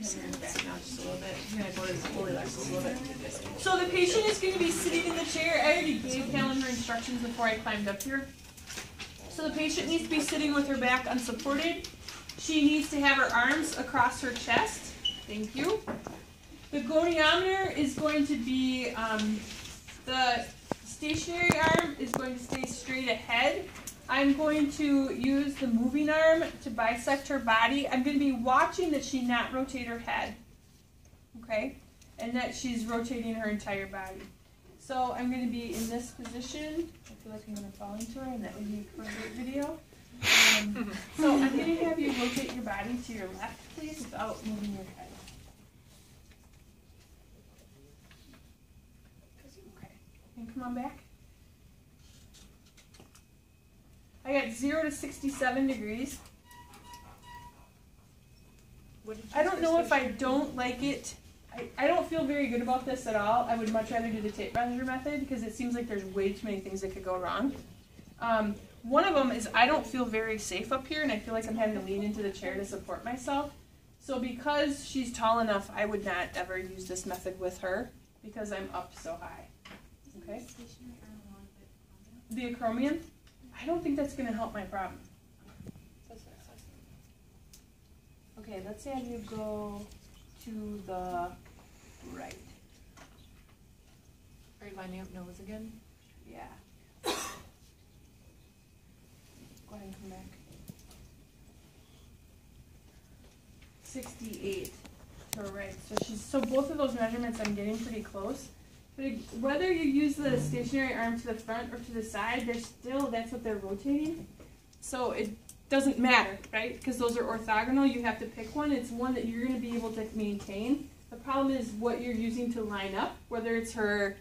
So the patient is going to be sitting in the chair. I already gave Helen her instructions before I climbed up here. So the patient needs to be sitting with her back unsupported. She needs to have her arms across her chest. Thank you. The goniometer is going to be, the stationary arm is going to stay straight ahead. I'm going to use the moving arm to bisect her body. I'm going to be watching that she not rotate her head, okay, and that she's rotating her entire body. So I'm going to be in this position. I feel like I'm going to fall into her, and that would be a great video. So I'm going to have you rotate your body to your left, please, without moving your head. Okay, and come on back. I got 0 to 67 degrees. I don't know if I don't like it. I don't feel very good about this at all. I would much rather do the tape measure method because it seems like there's way too many things that could go wrong. One of them is I don't feel very safe up here, and I feel like I'm having to lean into the chair to support myself. So because she's tall enough, I would not ever use this method with her because I'm up so high. Okay? The acromion? I don't think that's going to help my problem. Okay, let's say you go to the right. Are you lining up nose again? Yeah. Go ahead and come back. 68 to her right. So both of those measurements I'm getting pretty close. But whether you use the stationary arm to the front or to the side, that's what they're rotating. So it doesn't matter, right? Because those are orthogonal. You have to pick one. It's one that you're going to be able to maintain. The problem is what you're using to line up, whether it's her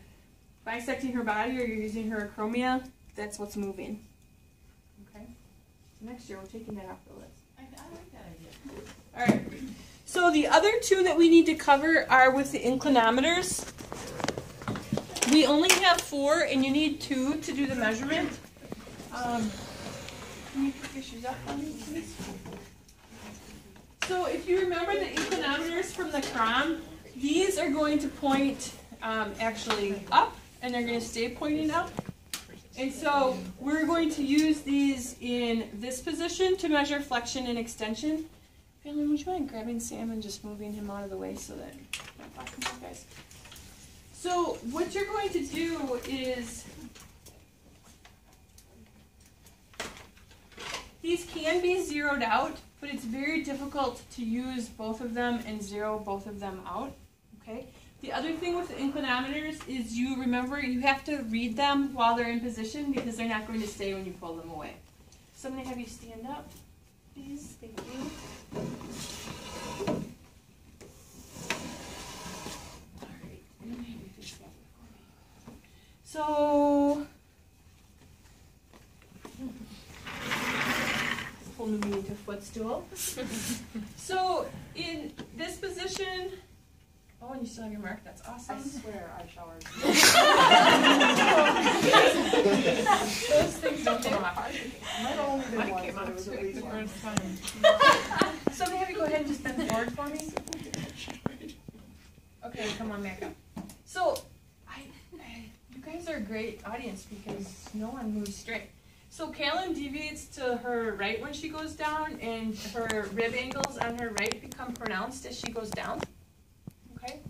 bisecting her body or you're using her acromia, that's what's moving. Okay? So next year we're taking that off the list. I like that idea. All right. So the other two that we need to cover are with the inclinometers. We only have 4, and you need 2 to do the measurement. Can you put your shoes up on me, please? So if you remember the inclinometers from the CROM, these are going to point actually up, and they're going to stay pointing up. And so we're going to use these in this position to measure flexion and extension. Phelan, would you mind grabbing Sam and just moving him out of the way so that I'm not blocking these guys? So what you're going to do is, these can be zeroed out, but it's very difficult to use both of them and zero both of them out. Okay. The other thing with the inclinometers is you remember you have to read them while they're in position because they're not going to stay when you pull them away. So I'm going to have you stand up, please. Thank you. So, pull me into footstool. So, in this position, oh, and you still have your mark, that's awesome. I swear I showered. Those things don't come off. Might have only been once, but it was at least one. Somebody have you go ahead and just bend forward for me. Okay, come on back up. So, you guys are a great audience because no one moves straight. So Callan deviates to her right when she goes down, and her rib angles on her right become pronounced as she goes down. Okay?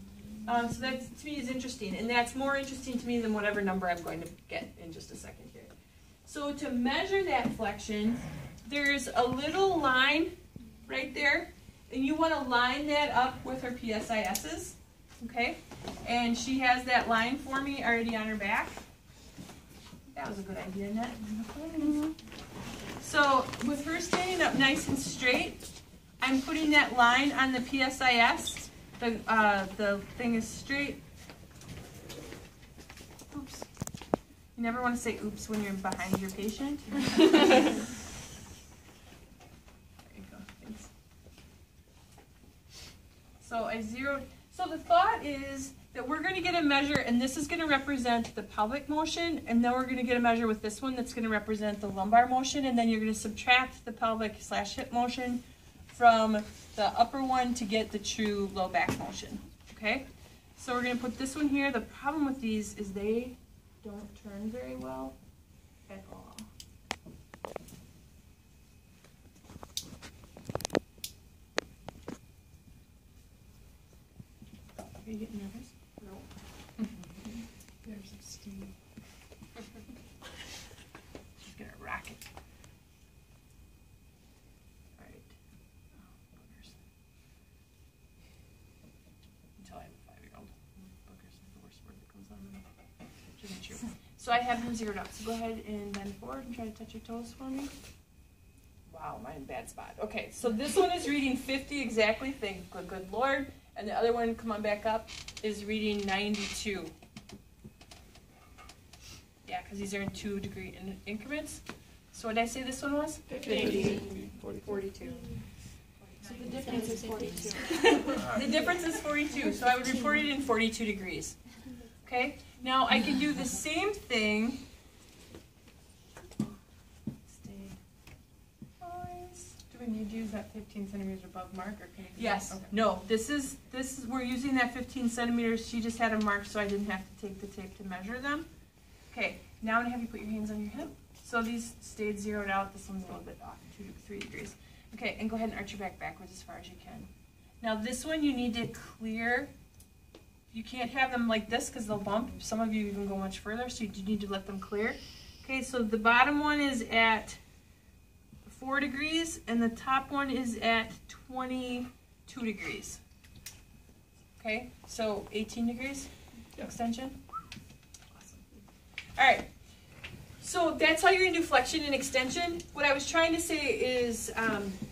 So that to me is interesting, and that's more interesting to me than whatever number I'm going to get in just a second here. So to measure that flexion, there's a little line right there, and you want to line that up with her PSISs. Okay, and she has that line for me already on her back. That was a good idea, Annette. So with her standing up nice and straight, I'm putting that line on the PSIS. The thing is straight. Oops. You never want to say oops when you're behind your patient. There you go. Thanks. So I zeroed. So the thought is that we're going to get a measure, and this is going to represent the pelvic motion, and then we're going to get a measure with this one that's going to represent the lumbar motion, and then you're going to subtract the pelvic/hip motion from the upper one to get the true low back motion, okay? So we're gonna put this one here. The problem with these is they don't turn very well at all. Are you getting nervous? No. There's a Steve. She's gonna rock it. Alright. Oh, boogers. Until I have a 5-year-old. Boogers is the worst word that comes out of my mouth. Which isn't true. So I have them zeroed out. So go ahead and bend forward and try to touch your toes for me. Wow, I'm in a bad spot. Okay, so this one is reading 50 exactly. Thank good Lord. And the other one, come on back up, is reading 92. Yeah, because these are in 2-degree increments. So what did I say this one was? 50. 42. So the difference is 42. The difference is 42. So I would report it in 42 degrees. Okay? Now I can do the same thing. Do we need to use that 15 centimeters above mark, or can you do Yes. that? Okay. No. This is we're using that 15 centimeters. She just had a mark, so I didn't have to take the tape to measure them. Okay. Now I'm gonna have you put your hands on your hip. So these stayed zeroed out. This one's a little bit off, 2 to 3 degrees. Okay, and go ahead and arch your back backwards as far as you can. Now this one you need to clear. You can't have them like this because they'll bump. Some of you even go much further, so you need to let them clear. Okay, so the bottom one is at 4 degrees, and the top one is at 22 degrees. Okay, so 18 degrees extension. Awesome. All right, so that's how you're going to do flexion and extension. What I was trying to say is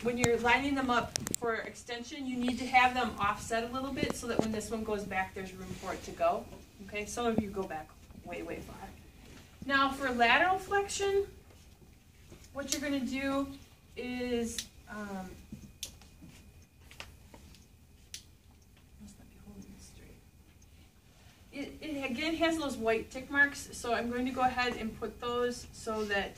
when you're lining them up for extension, you need to have them offset a little bit so that when this one goes back, there's room for it to go. Okay, some of you go back way, way far. Now for lateral flexion, what you're going to do is, must not be holding this straight. It again has those white tick marks, so I'm going to go ahead and put those so that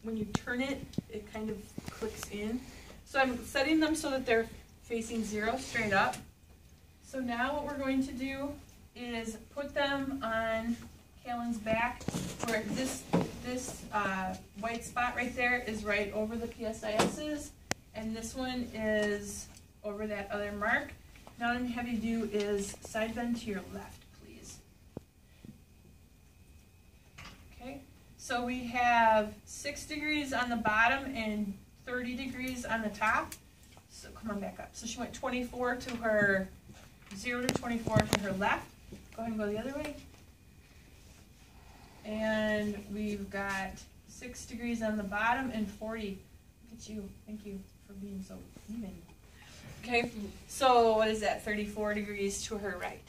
when you turn it, it kind of clicks in. So I'm setting them so that they're facing 0 straight up. So now what we're going to do is put them on Kalen's back, where this white spot right there is right over the PSIS's, and this one is over that other mark. Now what I'm going to have you do is side bend to your left, please. Okay, so we have 6 degrees on the bottom and 30 degrees on the top. So come on back up. So she went 24 to her 0 to 24 to her left. Go ahead and go the other way. And we've got 6 degrees on the bottom and 40. Look at you. Thank you for being so even. Okay, so what is that? 34 degrees to her right.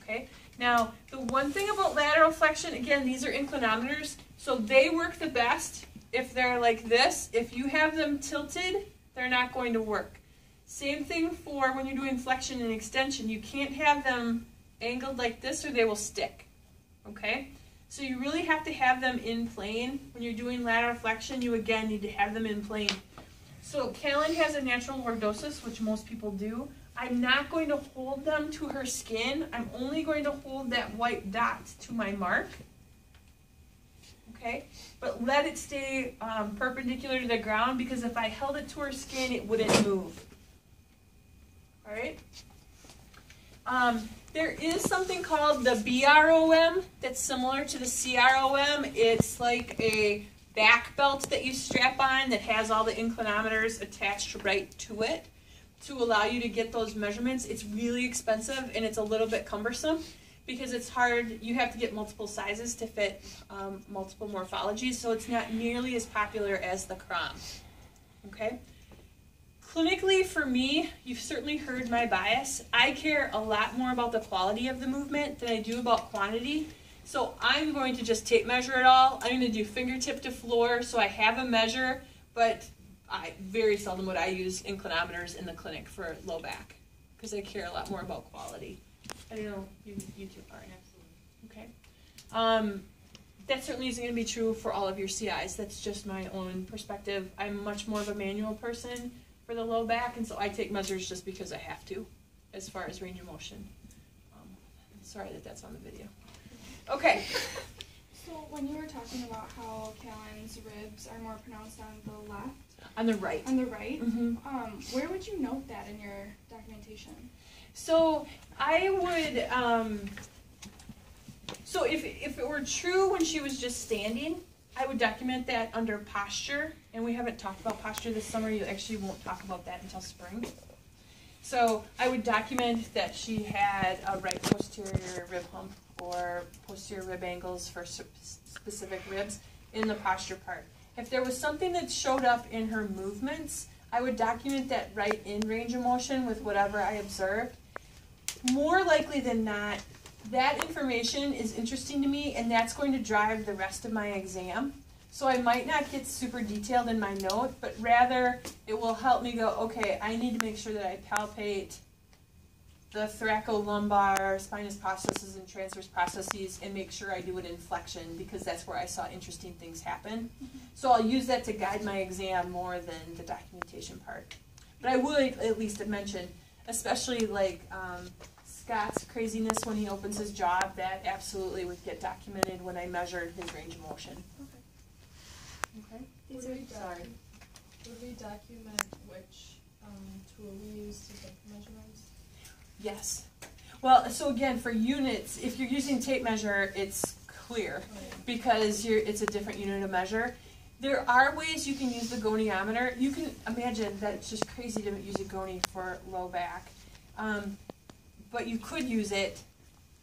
Okay, now the one thing about lateral flexion, again, these are inclinometers, so they work the best if they're like this. If you have them tilted, they're not going to work. Same thing for when you're doing flexion and extension. You can't have them angled like this or they will stick. Okay? So you really have to have them in plane. When you're doing lateral flexion, you again need to have them in plane. So Kalen has a natural lordosis, which most people do. I'm not going to hold them to her skin. I'm only going to hold that white dot to my mark. Okay? But let it stay perpendicular to the ground, because if I held it to her skin, it wouldn't move. All right? There is something called the BROM that's similar to the CROM. It's like a back belt that you strap on that has all the inclinometers attached right to it to allow you to get those measurements. It's really expensive and it's a little bit cumbersome because it's hard. You have to get multiple sizes to fit multiple morphologies, so it's not nearly as popular as the CROM. Okay? Clinically, for me, you've certainly heard my bias. I care a lot more about the quality of the movement than I do about quantity. So I'm going to just tape measure it all. I'm going to do fingertip to floor so I have a measure, but very seldom would I use inclinometers in the clinic for low back because I care a lot more about quality. I don't know, you two are. Okay. That certainly isn't going to be true for all of your CIs. That's just my own perspective. I'm much more of a manual person. for the low back, and so I take measures just because I have to, as far as range of motion. Sorry that that's on the video. Okay. So when you were talking about how Callan's ribs are more pronounced on the left, On the right. on the right, Mm-hmm. where would you note that in your documentation? So I would, so if it were true when she was just standing, I would document that under posture, and we haven't talked about posture this summer. You actually won't talk about that until spring. So I would document that she had a right posterior rib hump or posterior rib angles for specific ribs in the posture part. If there was something that showed up in her movements, I would document that right in range of motion with whatever I observed. More likely than not, that information is interesting to me, and that's going to drive the rest of my exam. So I might not get super detailed in my note, but rather it will help me go, okay, I need to make sure that I palpate the thoracolumbar, spinous processes, and transverse processes, and make sure I do it in flexion, because that's where I saw interesting things happen. So I'll use that to guide my exam more than the documentation part. But I would at least mention, especially like Scott's craziness when he opens his jaw, that absolutely would get documented when I measured his range of motion. Okay. Sorry. Would we document which tool we use to take the measurements? Yes. Well, so again, for units, if you're using tape measure, it's clear because it's a different unit of measure. There are ways you can use the goniometer. You can imagine that it's just crazy to use a goni for low back. But you could use it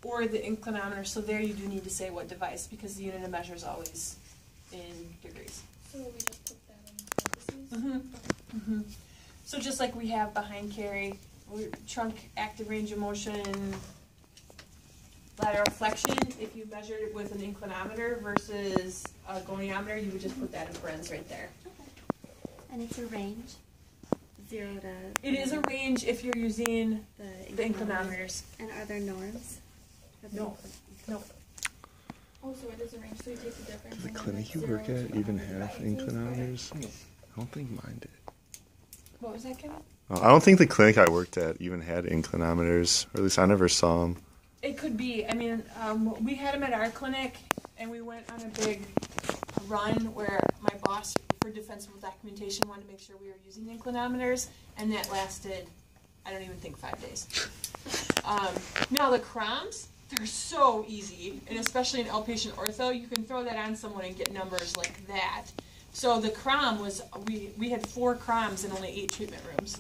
or the inclinometer, so there you do need to say what device because the unit of measure is always in degrees. So we just put that in parentheses? Mm-hmm. Mm-hmm. So just like we have behind carry, trunk active range of motion, lateral flexion, if you measured it with an inclinometer versus a goniometer, you would just put that in parentheses right there. Okay. And it's a range? 0 to... It is a range if you're using the inclinometers. And are there norms? No. No. Oh, so it is a range, so you take the difference. The and then clinic it's you 0 work to at even 100. have inclinometers? I don't think mine did. What was that, Kevin? I don't think the clinic I worked at even had inclinometers, or at least I never saw them. It could be. I mean, we had them at our clinic, and we went on a big run where my boss, for defensible documentation, wanted to make sure we were using inclinometers, and that lasted, I don't even think 5 days. Now the CROMs, they're so easy, and especially in outpatient ortho, you can throw that on someone and get numbers like that. So the CROM was, we had 4 CROMs and only 8 treatment rooms.